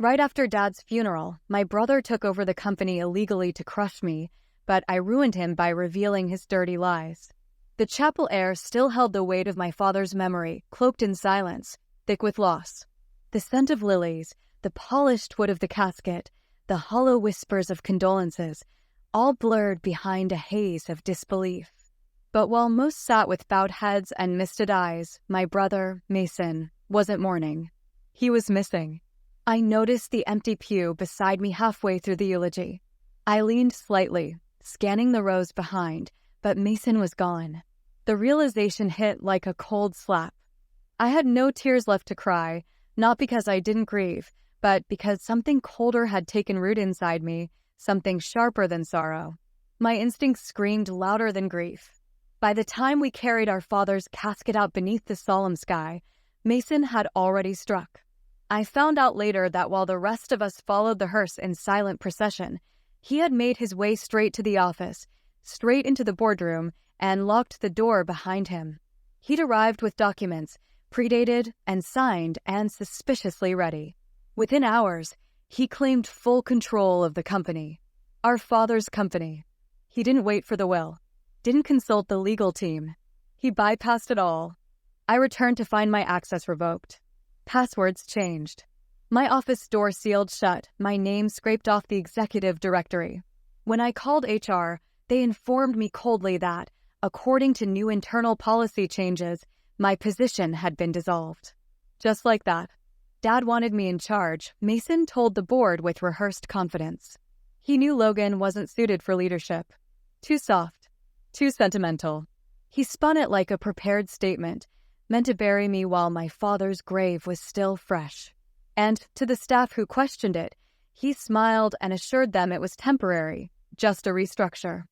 Right after Dad's funeral, my brother took over the company illegally to crush me, but I ruined him by revealing his dirty lies. The chapel air still held the weight of my father's memory, cloaked in silence, thick with loss. The scent of lilies, the polished wood of the casket, the hollow whispers of condolences, all blurred behind a haze of disbelief. But while most sat with bowed heads and misted eyes, my brother, Mason, wasn't mourning. He was missing. I noticed the empty pew beside me halfway through the eulogy. I leaned slightly, scanning the rows behind, but Mason was gone. The realization hit like a cold slap. I had no tears left to cry, not because I didn't grieve, but because something colder had taken root inside me, something sharper than sorrow. My instincts screamed louder than grief. By the time we carried our father's casket out beneath the solemn sky, Mason had already struck. I found out later that while the rest of us followed the hearse in silent procession, he had made his way straight to the office, straight into the boardroom, and locked the door behind him. He'd arrived with documents, predated and signed and suspiciously ready. Within hours, he claimed full control of the company. Our father's company. He didn't wait for the will. Didn't consult the legal team. He bypassed it all. I returned to find my access revoked. Passwords changed. My office door sealed shut, my name scraped off the executive directory. When I called HR, they informed me coldly that, according to new internal policy changes, my position had been dissolved. Just like that. Dad wanted me in charge, Mason told the board with rehearsed confidence. He knew Logan wasn't suited for leadership. Too soft. Too sentimental. He spun it like a prepared statement, meant to bury me while my father's grave was still fresh. And to the staff who questioned it, he smiled and assured them it was temporary, just a restructure.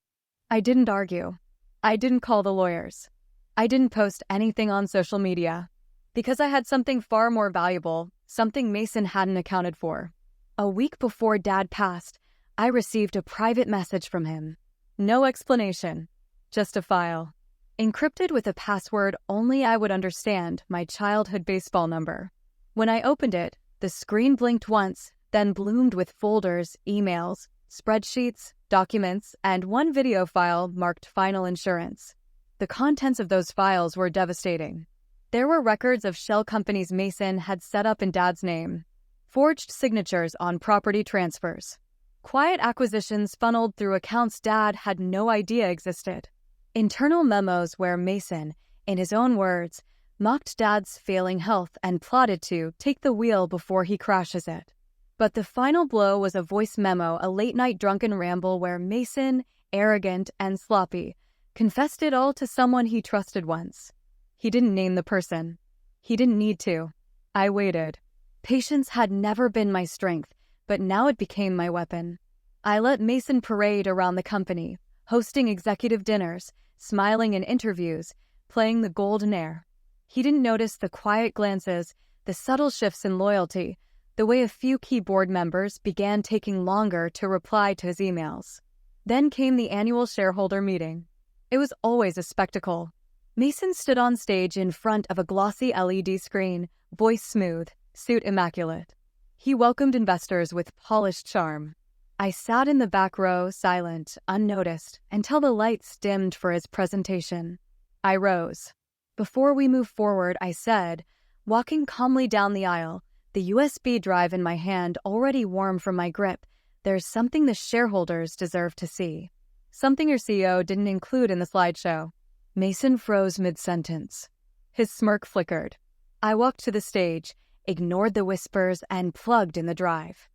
I didn't argue. I didn't call the lawyers. I didn't post anything on social media. Because I had something far more valuable, something Mason hadn't accounted for. A week before Dad passed, I received a private message from him. No explanation, just a file. Encrypted with a password only I would understand, my childhood baseball number. When I opened it, the screen blinked once, then bloomed with folders, emails, spreadsheets, documents, and one video file marked Final Insurance. The contents of those files were devastating. There were records of shell companies Mason had set up in Dad's name, forged signatures on property transfers, quiet acquisitions funneled through accounts Dad had no idea existed, internal memos where Mason, in his own words, mocked Dad's failing health and plotted to take the wheel before he crashes it. But the final blow was a voice memo, a late-night drunken ramble where Mason, arrogant and sloppy, confessed it all to someone he trusted once. He didn't name the person. He didn't need to. I waited. Patience had never been my strength, but now it became my weapon. I let Mason parade around the company, hosting executive dinners, smiling in interviews, playing the golden air. He didn't notice the quiet glances, the subtle shifts in loyalty, the way a few key board members began taking longer to reply to his emails. Then came the annual shareholder meeting. It was always a spectacle. Mason stood on stage in front of a glossy LED screen, voice smooth, suit immaculate. He welcomed investors with polished charm. I sat in the back row, silent, unnoticed, until the lights dimmed for his presentation. I rose. Before we moved forward, I said, walking calmly down the aisle, the USB drive in my hand already warm from my grip, there's something the shareholders deserve to see. Something your CEO didn't include in the slideshow. Mason froze mid-sentence. His smirk flickered. I walked to the stage, ignored the whispers, and plugged in the drive.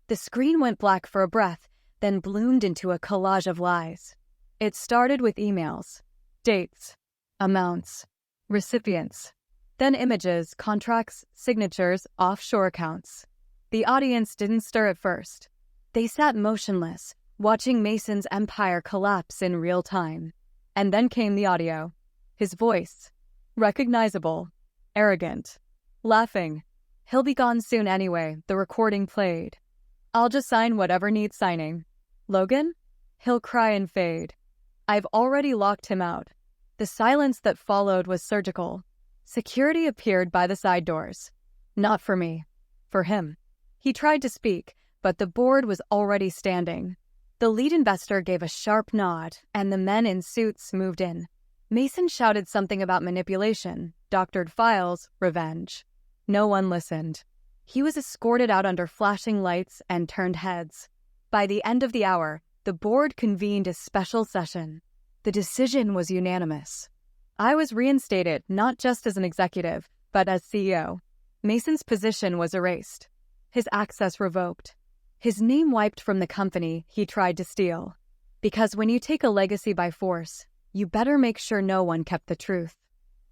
The screen went black for a breath, then bloomed into a collage of lies. It started with emails, dates, amounts, recipients, then images, contracts, signatures, offshore accounts. The audience didn't stir at first. They sat motionless, watching Mason's empire collapse in real time. And then came the audio. His voice. Recognizable. Arrogant. Laughing. He'll be gone soon anyway, the recording played. I'll just sign whatever needs signing. Logan? He'll cry and fade. I've already locked him out. The silence that followed was surgical. Security appeared by the side doors. Not for me. For him. He tried to speak, but the board was already standing. The lead investor gave a sharp nod, and the men in suits moved in. Mason shouted something about manipulation, doctored files, revenge. No one listened. He was escorted out under flashing lights and turned heads. By the end of the hour, the board convened a special session. The decision was unanimous. I was reinstated not just as an executive, but as CEO. Mason's position was erased. His access revoked. His name wiped from the company he tried to steal. Because when you take a legacy by force, you better make sure no one kept the truth.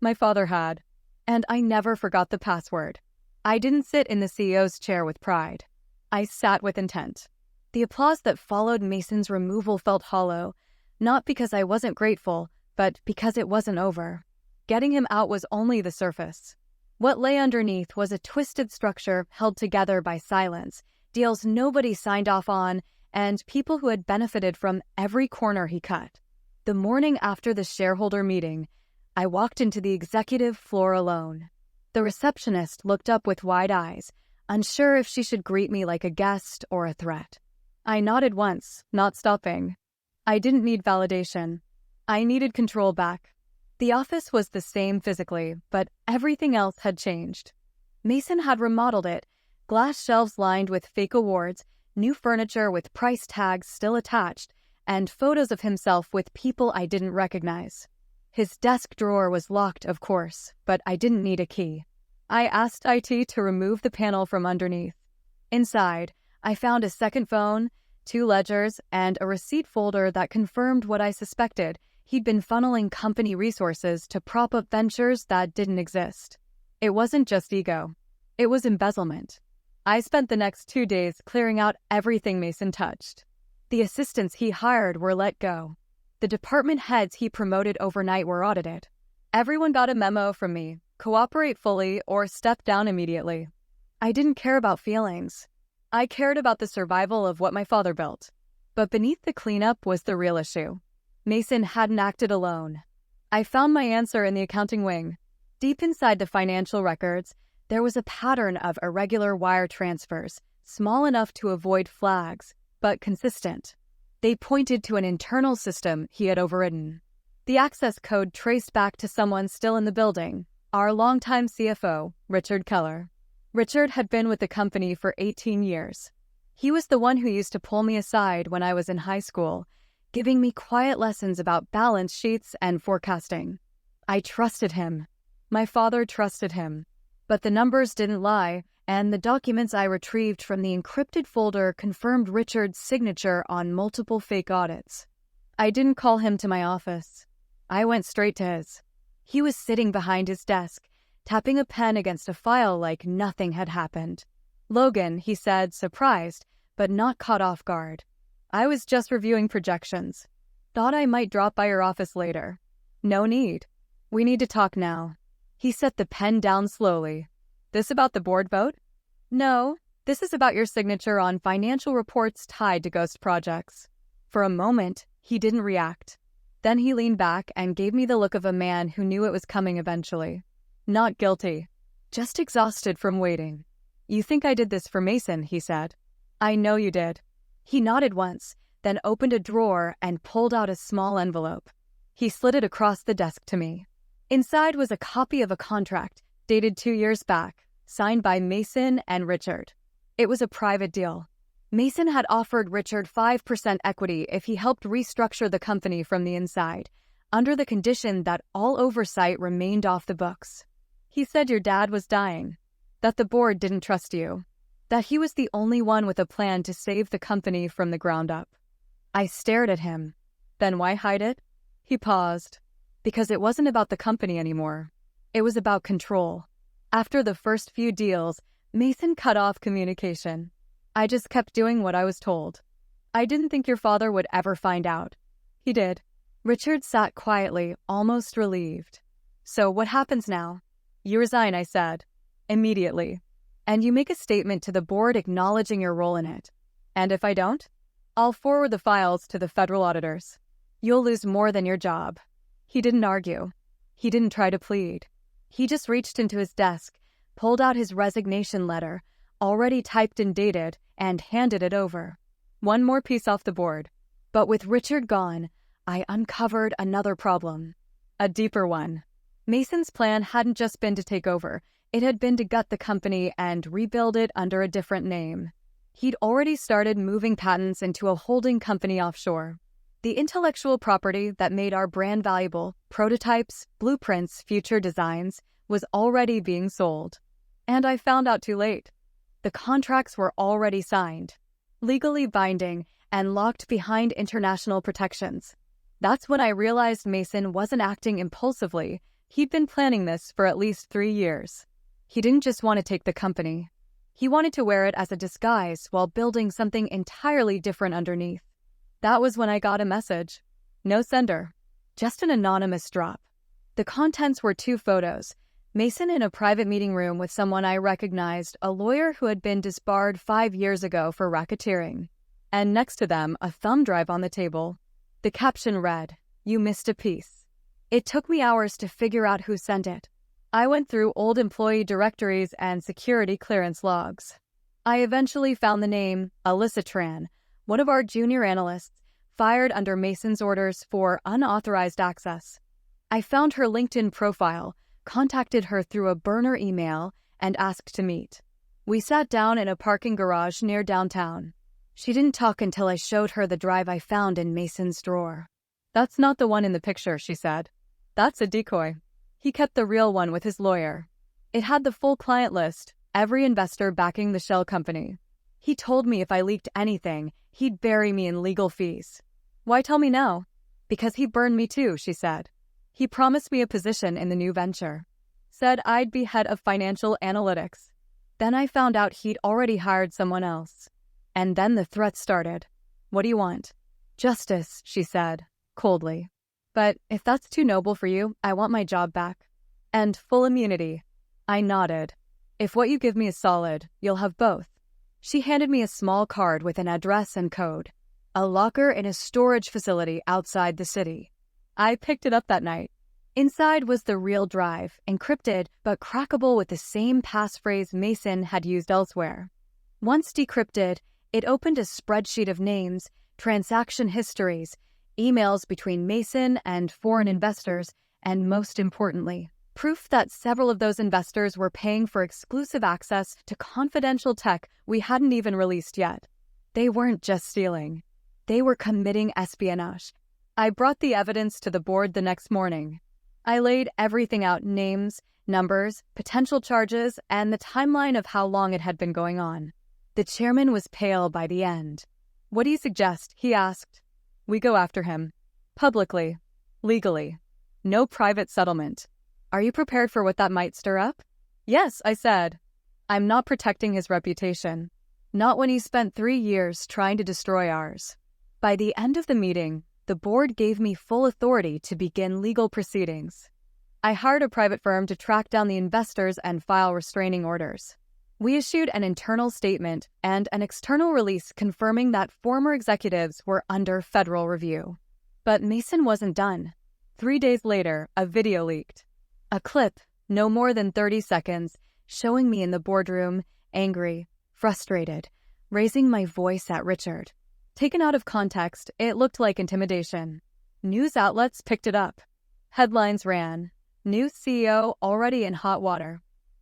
My father had. And I never forgot the password. I didn't sit in the CEO's chair with pride. I sat with intent. The applause that followed Mason's removal felt hollow, not because I wasn't grateful, but because it wasn't over. Getting him out was only the surface. What lay underneath was a twisted structure held together by silence, deals nobody signed off on, and people who had benefited from every corner he cut. The morning after the shareholder meeting, I walked into the executive floor alone. The receptionist looked up with wide eyes, unsure if she should greet me like a guest or a threat. I nodded once, not stopping. I didn't need validation. I needed control back. The office was the same physically, but everything else had changed. Mason had remodeled it, glass shelves lined with fake awards, new furniture with price tags still attached, and photos of himself with people I didn't recognize. His desk drawer was locked, of course, but I didn't need a key. I asked IT to remove the panel from underneath. Inside, I found a second phone, 2 ledgers, and a receipt folder that confirmed what I suspected. He'd been funneling company resources to prop up ventures that didn't exist. It wasn't just ego. It was embezzlement. I spent the next 2 days clearing out everything Mason touched. The assistants he hired were let go. The department heads he promoted overnight were audited. Everyone got a memo from me: cooperate fully or step down immediately. I didn't care about feelings. I cared about the survival of what my father built. But beneath the cleanup was the real issue. Mason hadn't acted alone. I found my answer in the accounting wing. Deep inside the financial records, there was a pattern of irregular wire transfers, small enough to avoid flags, but consistent. They pointed to an internal system he had overridden. The access code traced back to someone still in the building, our longtime CFO, Richard Keller. Richard had been with the company for 18 years. He was the one who used to pull me aside when I was in high school, giving me quiet lessons about balance sheets and forecasting. I trusted him. My father trusted him. But the numbers didn't lie, and the documents I retrieved from the encrypted folder confirmed Richard's signature on multiple fake audits. I didn't call him to my office. I went straight to his. He was sitting behind his desk, tapping a pen against a file like nothing had happened. "Logan," he said, surprised, but not caught off guard. "I was just reviewing projections. Thought I might drop by your office later." "No need. We need to talk now." He set the pen down slowly. "This about the board vote?" "No, this is about your signature on financial reports tied to ghost projects." For a moment, he didn't react. Then he leaned back and gave me the look of a man who knew it was coming eventually. Not guilty, just exhausted from waiting. "You think I did this for Mason," he said. "I know you did." He nodded once, then opened a drawer and pulled out a small envelope. He slid it across the desk to me. Inside was a copy of a contract, dated 2 years back, signed by Mason and Richard. It was a private deal. Mason had offered Richard 5% equity if he helped restructure the company from the inside, under the condition that all oversight remained off the books. He said your dad was dying, that the board didn't trust you, that he was the only one with a plan to save the company from the ground up. I stared at him. "Then why hide it?" He paused. "Because it wasn't about the company anymore. It was about control." After the first few deals, Mason cut off communication. I just kept doing what I was told. "I didn't think your father would ever find out." He did. Richard sat quietly, almost relieved. "So what happens now?" "You resign," I said. "Immediately. And you make a statement to the board acknowledging your role in it. And if I don't, I'll forward the files to the federal auditors. You'll lose more than your job." He didn't argue. He didn't try to plead. He just reached into his desk, pulled out his resignation letter, already typed and dated, and handed it over. One more piece off the board. But with Richard gone, I uncovered another problem. A deeper one. Mason's plan hadn't just been to take over. It had been to gut the company and rebuild it under a different name. He'd already started moving patents into a holding company offshore. The intellectual property that made our brand valuable, prototypes, blueprints, future designs, was already being sold. And I found out too late. The contracts were already signed, legally binding, and locked behind international protections. That's when I realized Mason wasn't acting impulsively. He'd been planning this for at least 3 years. He didn't just want to take the company. He wanted to wear it as a disguise while building something entirely different underneath. That was when I got a message. No sender. Just an anonymous drop. The contents were 2 photos. Mason in a private meeting room with someone I recognized, a lawyer who had been disbarred 5 years ago for racketeering. And next to them, a thumb drive on the table. The caption read, "You missed a piece." It took me hours to figure out who sent it. I went through old employee directories and security clearance logs. I eventually found the name Alyssa Tran, one of our junior analysts, fired under Mason's orders for unauthorized access. I found her LinkedIn profile, contacted her through a burner email, and asked to meet. We sat down in a parking garage near downtown. She didn't talk until I showed her the drive I found in Mason's drawer. "That's not the one in the picture," she said. "That's a decoy. He kept the real one with his lawyer. It had the full client list, every investor backing the shell company. He told me if I leaked anything, he'd bury me in legal fees." "Why tell me now?" "Because he burned me too," she said. "He promised me a position in the new venture. Said I'd be head of financial analytics. Then I found out he'd already hired someone else. And then the threats started. 'What do you want?' 'Justice,' she said, coldly. 'But if that's too noble for you, I want my job back. And full immunity.' I nodded. 'If what you give me is solid, you'll have both.' She handed me a small card with an address and code. A locker in a storage facility outside the city. I picked it up that night. Inside was the real drive, encrypted but crackable with the same passphrase Mason had used elsewhere. Once decrypted, it opened a spreadsheet of names, transaction histories, emails between Mason and foreign investors, and most importantly, proof that several of those investors were paying for exclusive access to confidential tech we hadn't even released yet. They weren't just stealing. They were committing espionage. I brought the evidence to the board the next morning. I laid everything out: names, numbers, potential charges, and the timeline of how long it had been going on. The chairman was pale by the end. "What do you suggest?" he asked. "We go after him. Publicly. Legally. No private settlement. Are you prepared for what that might stir up?" "Yes," I said. "I'm not protecting his reputation. Not when he spent 3 years trying to destroy ours." By the end of the meeting, the board gave me full authority to begin legal proceedings. I hired a private firm to track down the investors and file restraining orders. We issued an internal statement and an external release confirming that former executives were under federal review. But Mason wasn't done. 3 days later, a video leaked. A clip, no more than 30 seconds, showing me in the boardroom, angry, frustrated, raising my voice at Richard. Taken out of context, it looked like intimidation. News outlets picked it up. Headlines ran, "New CEO already in hot water."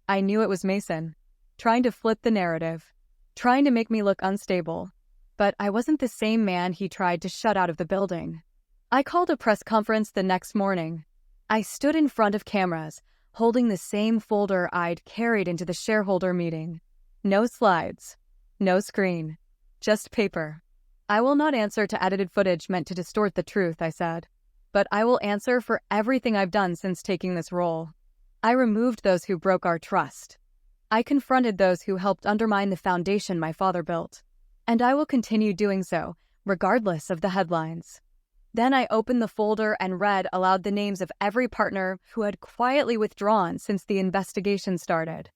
I knew it was Mason, trying to flip the narrative, trying to make me look unstable. But I wasn't the same man he tried to shut out of the building. I called a press conference the next morning. I stood in front of cameras, holding the same folder I'd carried into the shareholder meeting. No slides, no screen, just paper. "I will not answer to edited footage meant to distort the truth," I said. "But I will answer for everything I've done since taking this role. I removed those who broke our trust. I confronted those who helped undermine the foundation my father built. And I will continue doing so, regardless of the headlines." Then I opened the folder and read aloud the names of every partner who had quietly withdrawn since the investigation started.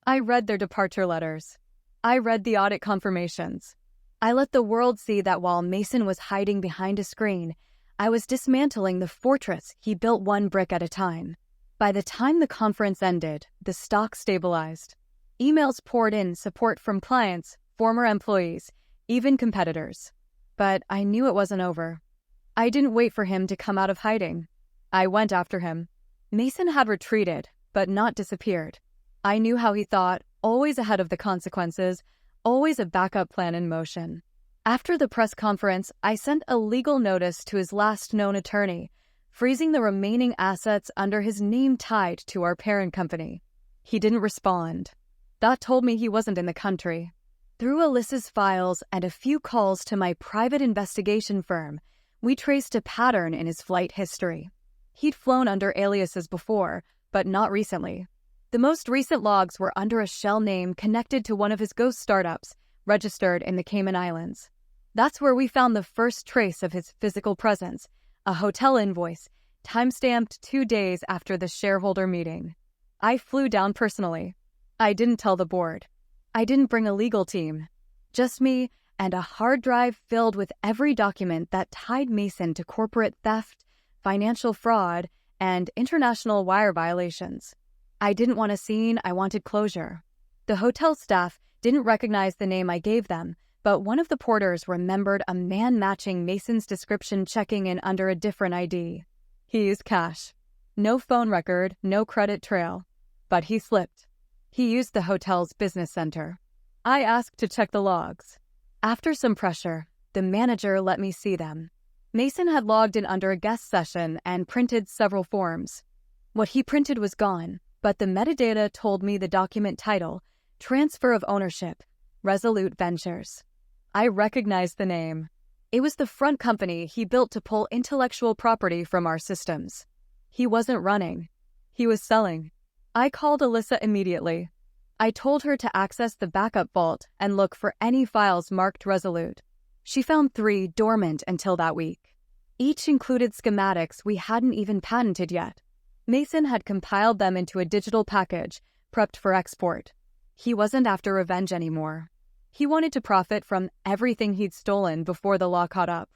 I read their departure letters. I read the audit confirmations. I let the world see that while Mason was hiding behind a screen, I was dismantling the fortress he built one brick at a time. By the time the conference ended, the stock stabilized. Emails poured in support from clients, former employees, even competitors. But I knew it wasn't over. I didn't wait for him to come out of hiding. I went after him. Mason had retreated, but not disappeared. I knew how he thought, always ahead of the consequences, always a backup plan in motion. After the press conference, I sent a legal notice to his last known attorney, freezing the remaining assets under his name tied to our parent company. He didn't respond. That told me he wasn't in the country. Through Alyssa's files and a few calls to my private investigation firm, we traced a pattern in his flight history. He'd flown under aliases before, but not recently. The most recent logs were under a shell name connected to one of his ghost startups, registered in the Cayman Islands. That's where we found the first trace of his physical presence, a hotel invoice, time-stamped 2 days after the shareholder meeting. I flew down personally. I didn't tell the board. I didn't bring a legal team. Just me and a hard drive filled with every document that tied Mason to corporate theft, financial fraud, and international wire violations. I didn't want a scene, I wanted closure. The hotel staff didn't recognize the name I gave them, but one of the porters remembered a man matching Mason's description checking in under a different ID. He used cash. No phone record, no credit trail. But he slipped. He used the hotel's business center. I asked to check the logs. After some pressure, the manager let me see them. Mason had logged in under a guest session and printed several forms. What he printed was gone, but the metadata told me the document title, Transfer of Ownership, Resolute Ventures. I recognized the name. It was the front company he built to pull intellectual property from our systems. He wasn't running. He was selling. I called Alyssa immediately. I told her to access the backup vault and look for any files marked Resolute. She found 3 dormant until that week. Each included schematics we hadn't even patented yet. Mason had compiled them into a digital package, prepped for export. He wasn't after revenge anymore. He wanted to profit from everything he'd stolen before the law caught up.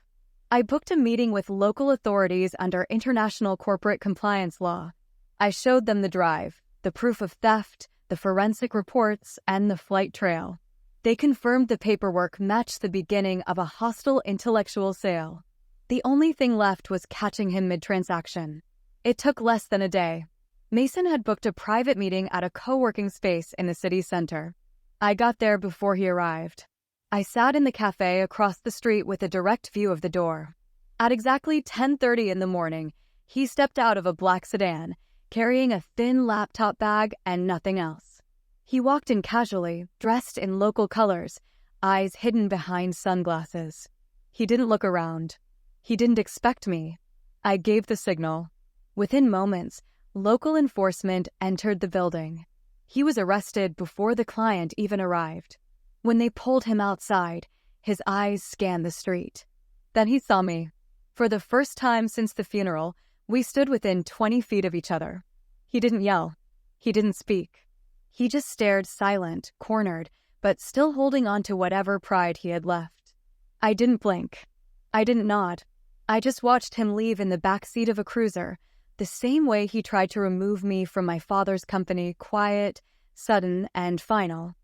I booked a meeting with local authorities under international corporate compliance law. I showed them the drive, the proof of theft, the forensic reports, and the flight trail. They confirmed the paperwork matched the beginning of a hostile intellectual sale. The only thing left was catching him mid-transaction. It took less than a day. Mason had booked a private meeting at a co-working space in the city center. I got there before he arrived. I sat in the cafe across the street with a direct view of the door. At exactly 10:30 in the morning, he stepped out of a black sedan, carrying a thin laptop bag and nothing else. He walked in casually, dressed in local colors, eyes hidden behind sunglasses. He didn't look around. He didn't expect me. I gave the signal. Within moments, local enforcement entered the building. He was arrested before the client even arrived. When they pulled him outside, his eyes scanned the street. Then he saw me. For the first time since the funeral, we stood within 20 feet of each other. He didn't yell. He didn't speak. He just stared silent, cornered, but still holding on to whatever pride he had left. I didn't blink. I didn't nod. I just watched him leave in the back seat of a cruiser, the same way he tried to remove me from my father's company, quiet, sudden, and final.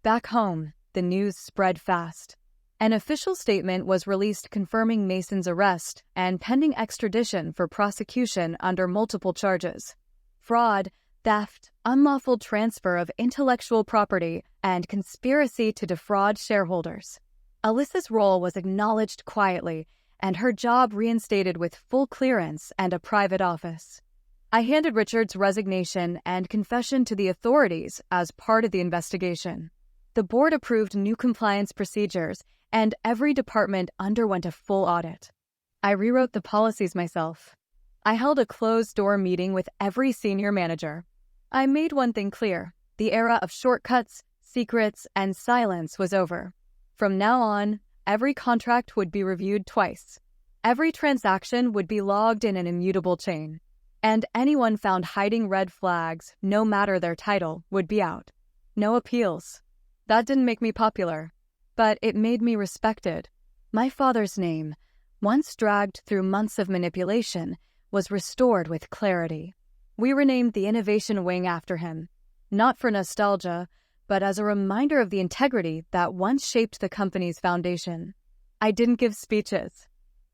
Back home, the news spread fast. An official statement was released confirming Mason's arrest and pending extradition for prosecution under multiple charges: fraud, theft, unlawful transfer of intellectual property, and conspiracy to defraud shareholders. Alyssa's role was acknowledged quietly, and her job reinstated with full clearance and a private office. I handed Richard's resignation and confession to the authorities as part of the investigation. The board approved new compliance procedures, and every department underwent a full audit. I rewrote the policies myself. I held a closed-door meeting with every senior manager. I made one thing clear: the era of shortcuts, secrets, and silence was over. From now on, every contract would be reviewed twice. Every transaction would be logged in an immutable chain. And anyone found hiding red flags, no matter their title, would be out. No appeals. That didn't make me popular, but it made me respected. My father's name, once dragged through months of manipulation, was restored with clarity. We renamed the innovation wing after him, not for nostalgia, but as a reminder of the integrity that once shaped the company's foundation. I didn't give speeches.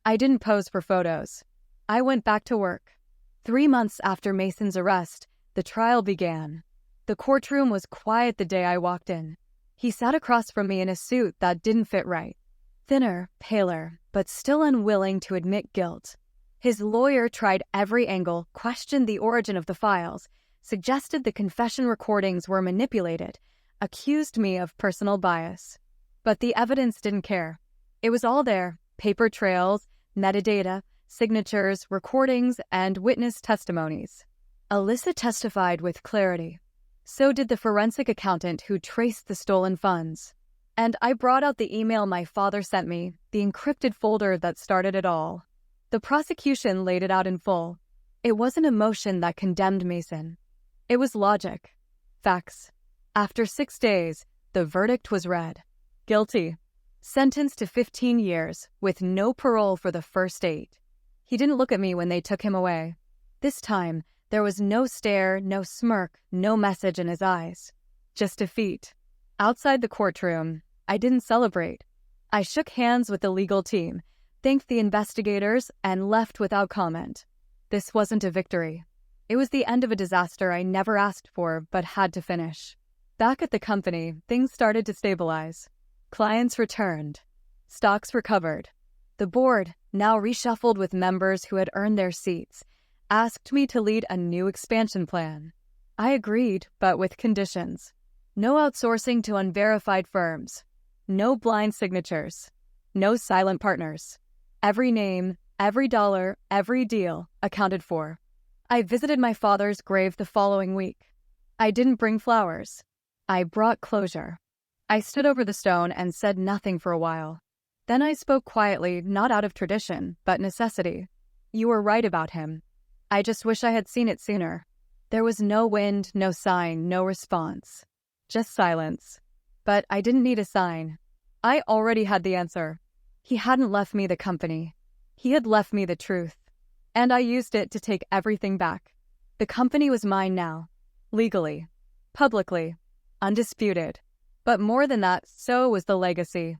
I didn't pose for photos. I went back to work. 3 months after Mason's arrest, the trial began. The courtroom was quiet the day I walked in. He sat across from me in a suit that didn't fit right. Thinner, paler, but still unwilling to admit guilt. His lawyer tried every angle, questioned the origin of the files, suggested the confession recordings were manipulated, accused me of personal bias. But the evidence didn't care. It was all there: paper trails, metadata, signatures, recordings, and witness testimonies. Alyssa testified with clarity. So did the forensic accountant who traced the stolen funds. And I brought out the email my father sent me, the encrypted folder that started it all. The prosecution laid it out in full. It wasn't emotion that condemned Mason. It was logic. Facts. After 6 days, the verdict was read. Guilty. Sentenced to 15 years, with no parole for the first 8. He didn't look at me when they took him away. This time, there was no stare, no smirk, no message in his eyes. Just defeat. Outside the courtroom, I didn't celebrate. I shook hands with the legal team, thanked the investigators, and left without comment. This wasn't a victory. It was the end of a disaster I never asked for but had to finish. Back at the company, things started to stabilize. Clients returned. Stocks recovered. The board, now reshuffled with members who had earned their seats, asked me to lead a new expansion plan. I agreed, but with conditions. No outsourcing to unverified firms. No blind signatures. No silent partners. Every name, every dollar, every deal accounted for. I visited my father's grave the following week. I didn't bring flowers. I brought closure. I stood over the stone and said nothing for a while. Then I spoke quietly, not out of tradition, but necessity. You were right about him. I just wish I had seen it sooner. There was no wind, no sign, no response. Just silence. But I didn't need a sign. I already had the answer. He hadn't left me the company. He had left me the truth. And I used it to take everything back. The company was mine now. Legally. Publicly. Undisputed. But more than that, so was the legacy.